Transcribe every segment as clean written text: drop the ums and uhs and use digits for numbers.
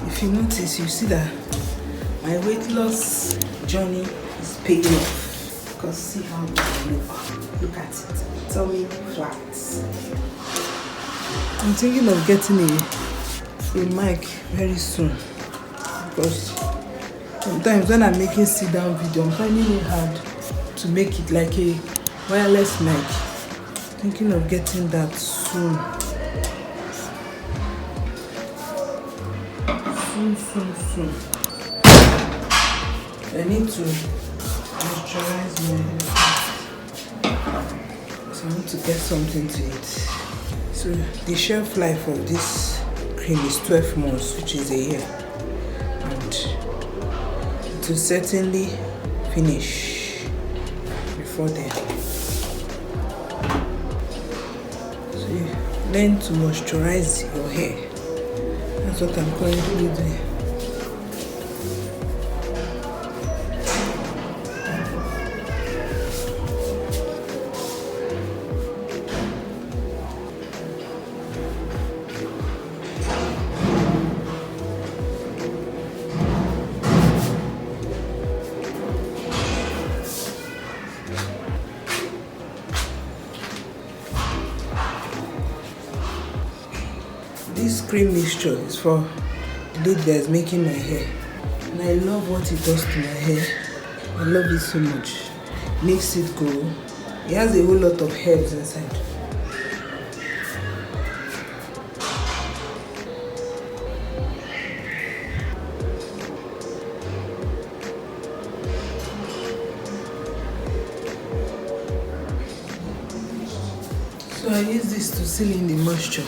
If you notice, you see that my weight loss journey is paying off. Because see how I look at it. Tummy flat. I'm thinking of getting a mic very soon. Because sometimes when I'm making sit down video, I'm finding it hard to make it like a wireless mic. Thinking of getting that soon. Soon. I need to moisturize my hair. So I want to get something to eat. So the shelf life of this cream is 12 months, which is a year. And it will certainly finish before then. So you learn to moisturize your hair. That's what I'm currently doing. This cream mixture is for the lady that is making my hair, and I love what it does to my hair. I love it so much. It makes it go. It has a whole lot of herbs inside. So I use this to seal in the moisture.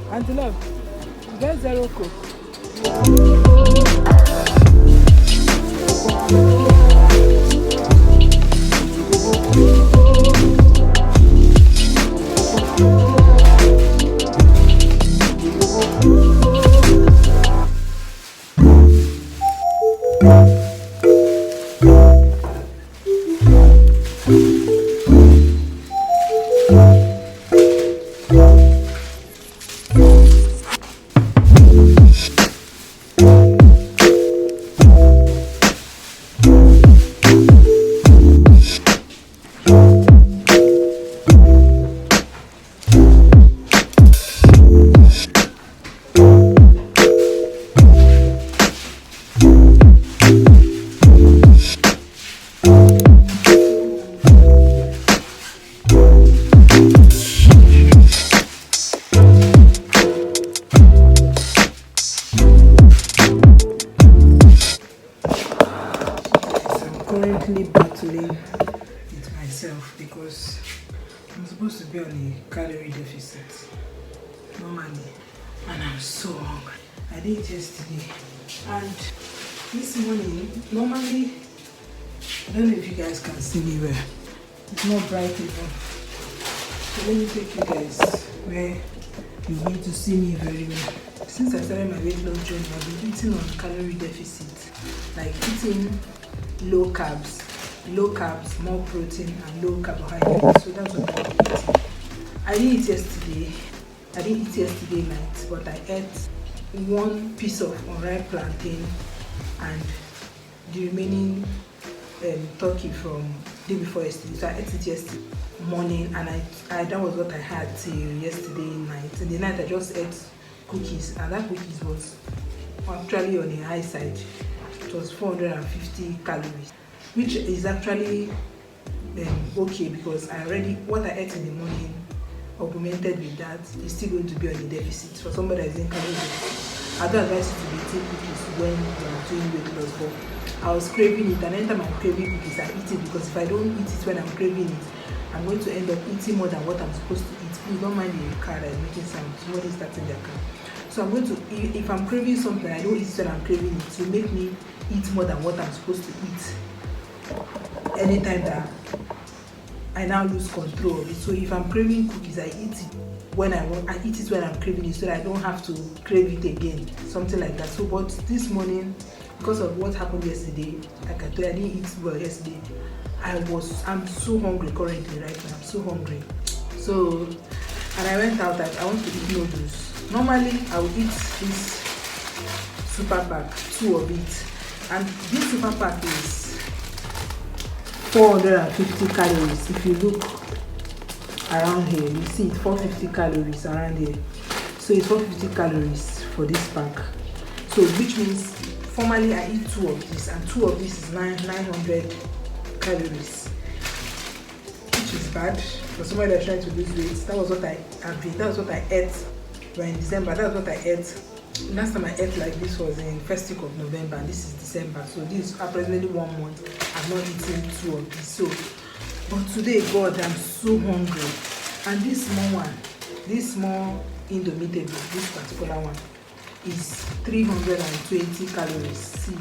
Auntie Love, get 0 Coke. Currently battling with myself because I'm supposed to be on a calorie deficit normally, and I'm so hungry. I did it yesterday, and this morning, normally, I don't know if you guys can see me well. It's not bright even. So let me take you guys where you're going to see me very well. Since I started my weight loss journey, I've been eating on calorie deficit, like eating low carbs, more protein, and low carbohydrates. So that's what I'm eating. I didn't eat yesterday night, but I ate one piece of unripe plantain and the remaining turkey from the day before yesterday. So I ate it yesterday morning, and I that was what I had till yesterday night. In the night I just ate cookies, and that cookies was actually on the high side. It was 450 calories, which is actually okay, because what I ate in the morning augmented with that is still going to be on the deficit. For somebody that is in calorie deficit, I don't advise you to be eating cookies when you are doing weight loss, but I was craving it, and anytime I'm craving cookies, I eat it, because if I don't eat it when I'm craving it, I'm going to end up eating more than what I'm supposed to eat. Please don't mind the car that is making sound. Somebody starting their car. So I'm going to, if I'm craving something, I don't eat it when I'm craving it. To make me eat more than what I'm supposed to eat. Anytime that I now lose control of it. So if I'm craving cookies, I eat it when I want. I eat it when I'm craving it, so that I don't have to crave it again. Something like that. So, but this morning, because of what happened yesterday, like I told you, I didn't eat well yesterday. I'm so hungry currently right now. I'm so hungry. So, and I went out. I want to eat noodles. Normally, I will eat this super pack, 2 of it, and this super pack is 450 calories. If you look around here, you see it's 450 calories around here. So it's 450 calories for this pack. So which means formally I eat 2 of this, and 2 of this is 900 calories, which is bad for somebody that's trying to lose weight. That was what I ate in December. That's what I ate. Last time I ate like this was in first week of November, and this is December. So this is approximately 1 month. I've not eaten 2 of this. So, but today, God, I'm so hungry. And this small one, this small Indomitable, this particular one, is 320 calories. See,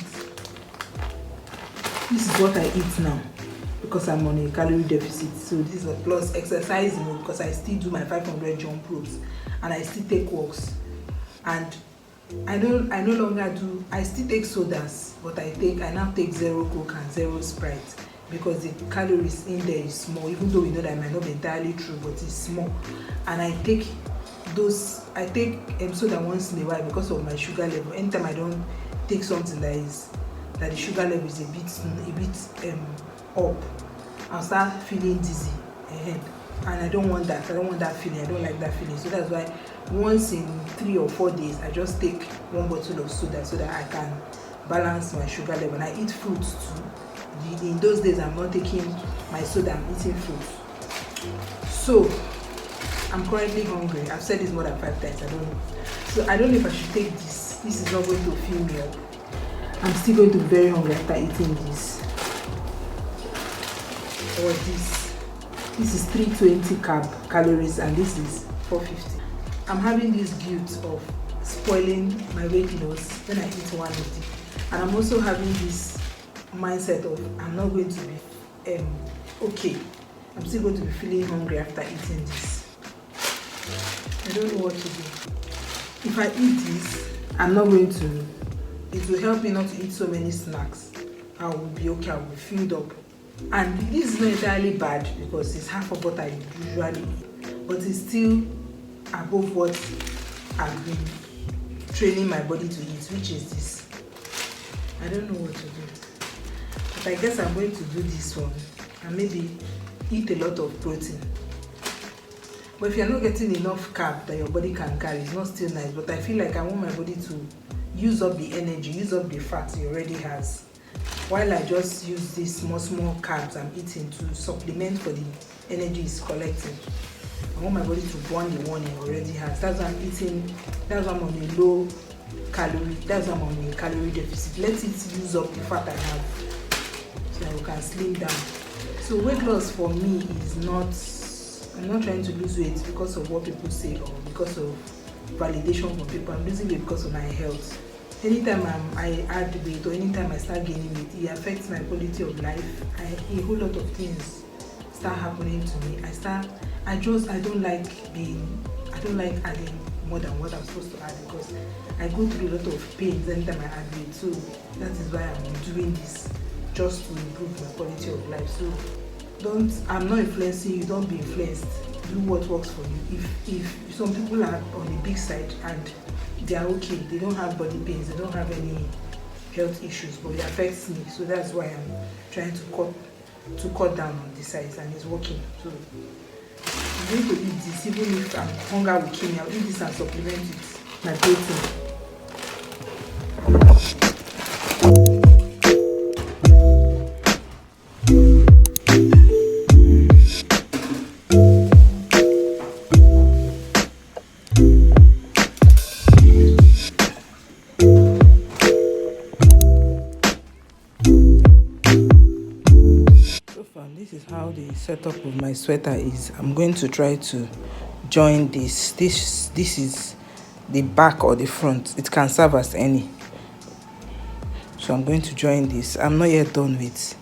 this is what I eat now, because I'm on a calorie deficit. So this is plus exercising, because I still do my 500 jump ropes, and I still take walks, and I no longer do. I still take sodas, but I now take 0 Coke and 0 Sprite, because the calories in there is small. Even though we know that it might not be entirely true, but it's small. And I take soda once in a while because of my sugar level. Anytime I don't take something that the sugar level is a bit up, I'll start feeling dizzy ahead. And I don't want that. I don't want that feeling. I don't like that feeling. So that's why once in 3 or 4 days, I just take 1 bottle of soda so that I can balance my sugar level. And I eat fruits too. In those days, I'm not taking my soda, I'm eating fruits. So I'm currently hungry. I've said this more than 5 times. I don't know. So I don't know if I should take this. This is not going to fill me up. I'm still going to be very hungry after eating this. Or this. This is 320 calories, and this is 450. I'm having this guilt of spoiling my weight loss when I eat one of these. And I'm also having this mindset of I'm not going to be okay. I'm still going to be feeling hungry after eating this. I don't know what to do. If I eat this, I'm not going to. It will help me not to eat so many snacks. I will be okay. I will be filled up. And this is not entirely bad, because it's half of what I usually eat, but it's still above what I've been training my body to eat, which is this. I don't know what to do, but I guess I'm going to do this one and maybe eat a lot of protein. But if you're not getting enough carb that your body can carry, it's not still nice. But I feel like I want my body to use up the energy, use up the fat it already has, while I just use these small carbs I'm eating to supplement for the energy it's collecting. I want my body to burn the one it already has. That's why I'm eating. That's why I'm on a low calorie. That's why I'm on a calorie deficit. Let it use up the fat I have, so that we can slim down. So weight loss for me is not. I'm not trying to lose weight because of what people say or because of validation from people. I'm losing weight because of my health. Anytime I add weight or anytime I start gaining weight, it affects my quality of life. A whole lot of things start happening to me. I don't like adding more than what I'm supposed to add, because I go through a lot of pains anytime I add weight. So that is why I'm doing this, just to improve my quality of life. So I'm not influencing you, don't be influenced. Do what works for you. If some people are on the big side and they are okay, they don't have body pains, they don't have any health issues, but it affects me. So that's why I'm trying to cut down on the size, and it's working. So I'm going to eat this. Even if hunger will kill me, I'll eat this and supplement it my protein. setup of my sweater is I'm going to try to join this. This is the back or the front. It can serve as any. So I'm going to join this. I'm not yet done with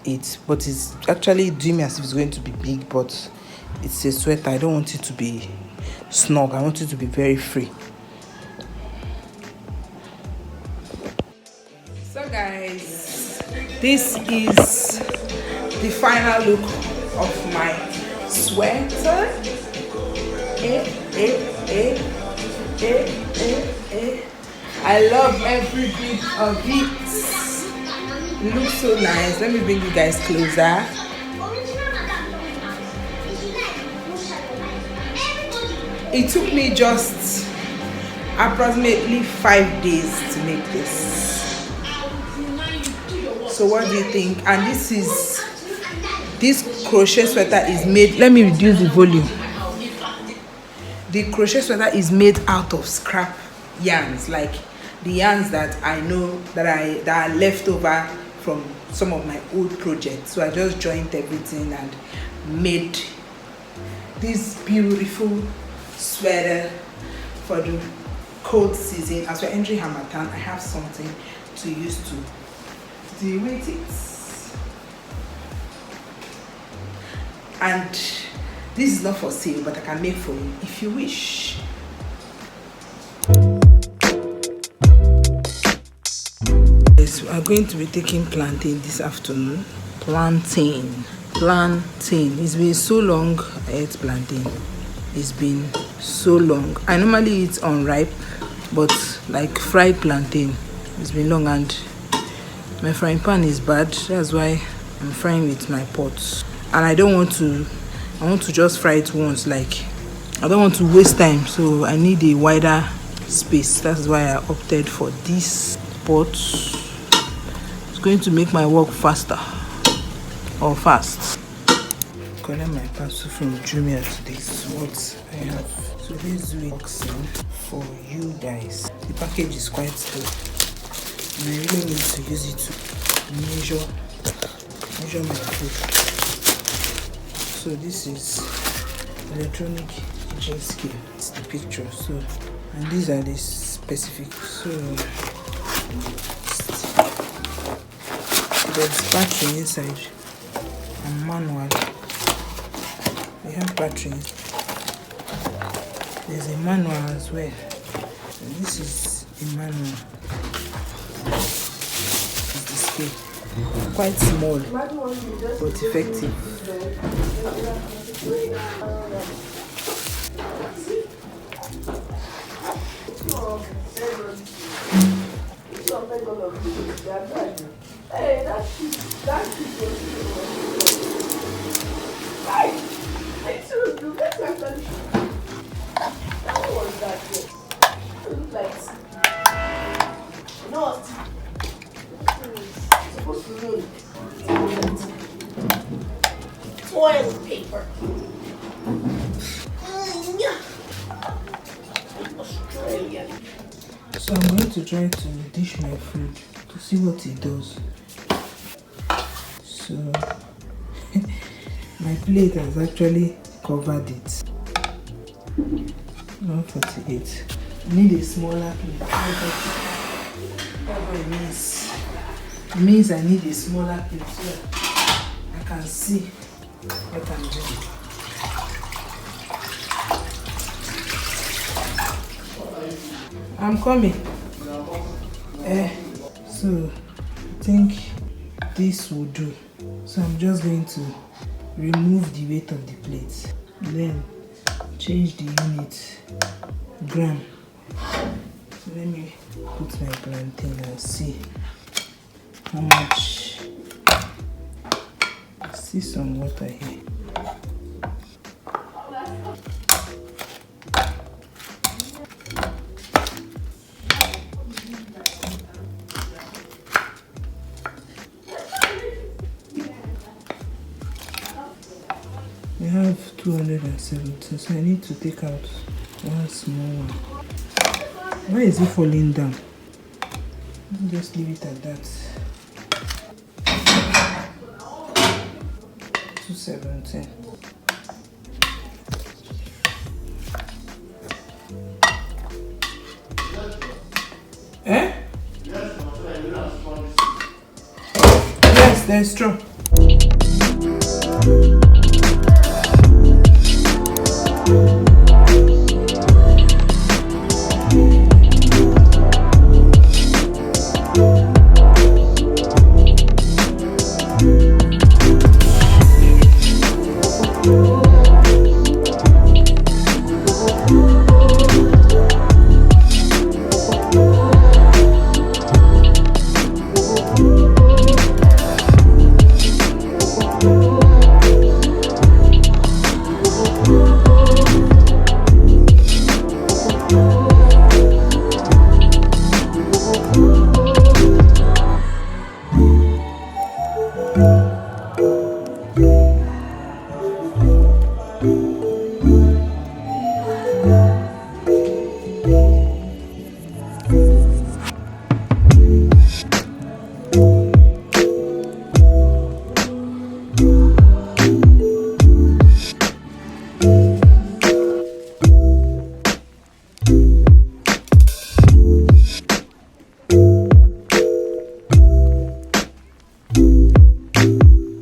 it, but it's actually doing me as if it's going to be big, but it's a sweater. I don't want it to be snug. I want it to be very free. So guys, this is the final look of my sweater. I love every bit of it. It looks so nice. Let me bring you guys closer. It took me just approximately 5 days to make this. So what do you think? And this crochet sweater is made, let me reduce the volume. The crochet sweater is made out of scrap yarns, like the yarns that I know that are left over from some of my old projects. So I just joined everything and made this beautiful sweater for the cold season. As we're entering Harmattan, I have something to use to deal with it. And this is not for sale, but I can make for you if you wish. Yes, we are going to be taking plantain this afternoon. Plantain. It's been so long I ate plantain. It's been so long. I normally eat unripe, but like fried plantain, it's been long, and my frying pan is bad. That's why I'm frying with my pot. And I want to just fry it once. Like, I don't want to waste time, so I need a wider space. That's why I opted for this pot. It's going to make my work faster or fast. Collect my parcel from Jumia today. So what I have. So this is boxing for you guys. The package is quite still, and I really need to use it to measure my food. So this is electronic kitchen scale. It's the picture. So, and these are the specifics. So there's battery inside and manual. We have batteries. There's a manual as well. So this is the manual. It's the scale. Quite small but effective. Toilet paper. Australian. So I'm going to try to dish my food to see what it does. So my plate has actually covered it. 148. I need a smaller plate. Whatever it means. It means I need a smaller plate so that I can see what I'm doing. I'm coming. So I think this will do. So I'm just going to remove the weight of the plate, then change the unit gram. So let me put my plantain and see how much. I see some water here. We have 270, so I need to take out one small one. Why is it falling down? Just leave it at that. 217. Eh? Yes, there's straw.